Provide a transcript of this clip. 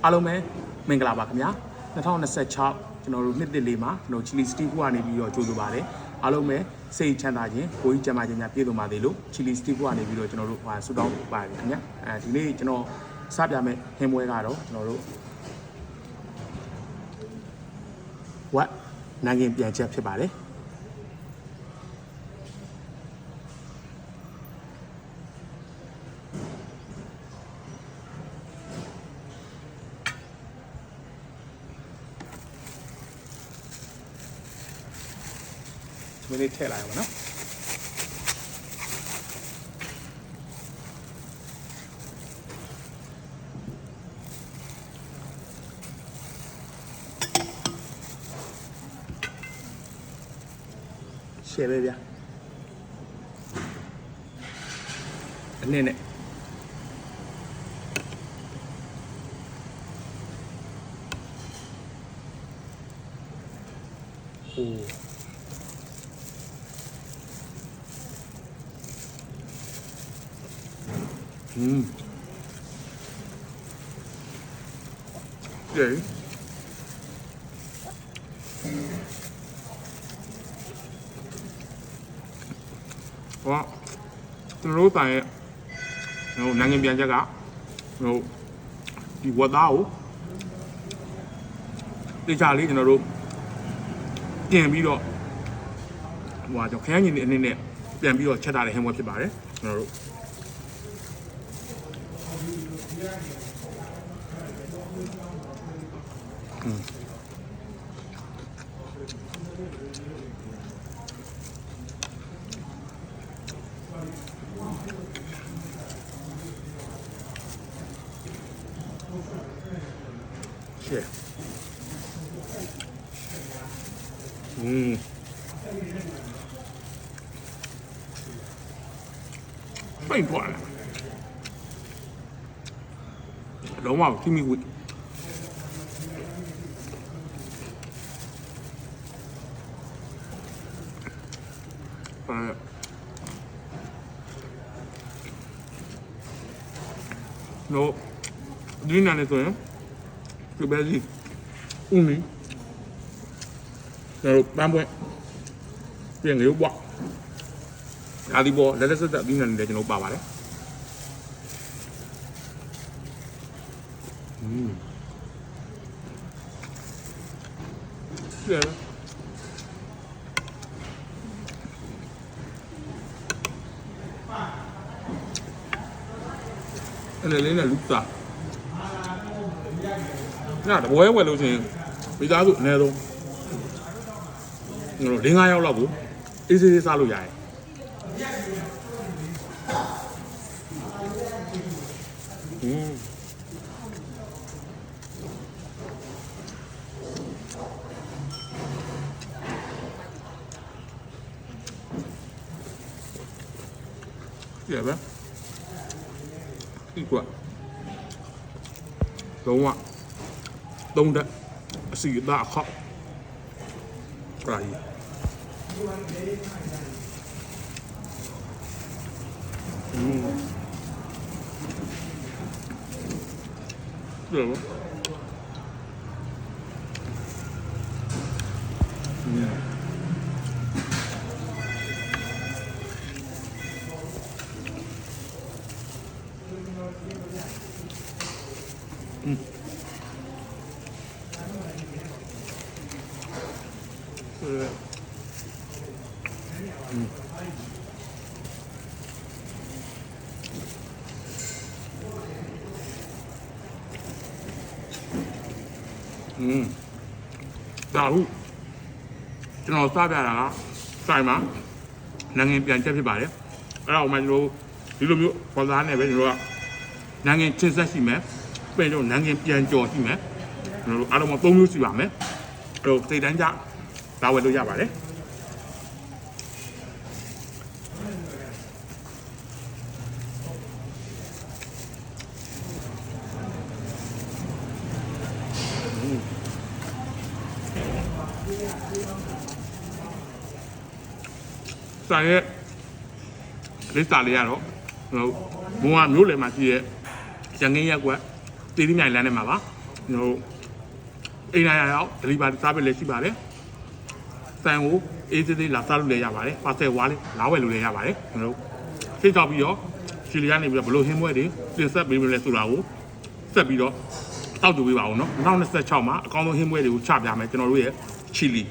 အားလုံးပဲမင်္ဂလာပါခင်ဗျာ2026ကျွန်တော်တို့နှစ်တစ်လေးမှာကျွန်တော်ချီလီစတီးဖူကနေပြီးတော့ကြိုးဆိုပါတယ်အားလုံးပဲစိတ်ချမ်းသာခြင်းကိုယ်ကြီးကျန်းမာခြင်းများပြည့်စုံပါသေးလို့ချီလီစတီးဖူကနေပြီးတော့ကျွန်တော်တို့ဆုတောင်းပါတယ်ခင်ဗျာဒီနေ့ကျွန်တော်စပြမယ်ဟင်းပွဲကတော့ကျွန်တော်တို့ဝက်နိုင်ငံပြန်ချက်ဖြစ်ပါတယ်မင်းလေးထည့်လိုက်အောင်နော်ရှယ်ပဲဗျာအနည်းနဲ့โอ้เจ๋งว่าကျွန်တော်တို့တိုင်ရဲ့ဟိုနိုင်ငံပြန်ချက်ကဟိုဒီဝတ်သားကိုတေချာလေးကျွန်တော်တို့ပြင်ပြီးတော့ဟိုကျွန်တော်ခရမ်းညင်နေအနေနဲ့ပြန်ပြီးတော့ချက်ထားတဲ့ဟင်းပွဲဖြစ်ပါတယ်ကျွန်တော်တို့ရှယ်ပိတ်သွားတယ်လုံးဝထိမိဝိnoဒီနာနေဆိုရင်ဒီဘက်ကြီးဦးမီတော့ပန်းပွဲပြင်ရုပ်ပေါ့ဒါဒီပေါ်လက်လက်ဆက်ဆက်ဒီနာနေလည်းကျွန်တော်ပါပါတယ်ကျဲအဲ့လေးနဲ့လူသားညတပွဲဝယ်လို့ရှိရင်မိသားစုအနည်းဆုံး4-5 ယောက်လောက်ကိုအေးစေးစားလို့ရတယ်ကြည့်ရပါဒီကွာလုံးဝသုံးတဲ့အစီအသားအခောက်ရာကြီး对吧？ဒါဟုကျွန်တော်စပြတာကစိုင်မှာနိုင်ငံပြန်ချက်ဖြစ်ပါတယ်အဲ့တော့မှကျွန်တော်ဒီလိုမျိုးပေါ်သားနဲ့ပဲကျွန်တော်ကနိုင်ငံချင်းဆက်ရှိမယ်ပြင်တော့နိုင်ငံပြန်ကြော်ရှိမယ်ကျွန်တော်တို့အားလုံး3မျိုးရှိပါမယ်အဲ့တော့စိတ်တိုင်းကြဒါဝယ်လို့ရပါတယ်ဆိုင်ရဲ့လစ်တာလေးရတော့ဘုံကမျိုးလေမှာရှိရဲ့ရငင်းရက်ကွက်တီးတီးမြိုင်လမ်းထဲမှာပါ အိမ်နိုင်ရောက်ဒလီဘာစားပဲလည်းရှိပါတယ်ဆန်ကိုအေးသေးလာစားလို့လည်းရပါတယ်ပါဆယ်ဝါးလေးလာဝယ်လို့လည်းရပါတယ်ကျွန်တော်တို့ထိတ်တော့ပြီးတော့ချီလီကနေပြီးတော့ဘလို့ဟင်းမွဲတွေတင်ဆက်ပေးမလဲဆိုတာကိုဆက်ပြီးတော့တောက်တူပေးပါအောင်နော်2026မှာအကောင်းဆုံးဟင်းမွဲတွေကိုချပြမယ်ကျွန်တော်တို့ရဲ့ချီလီ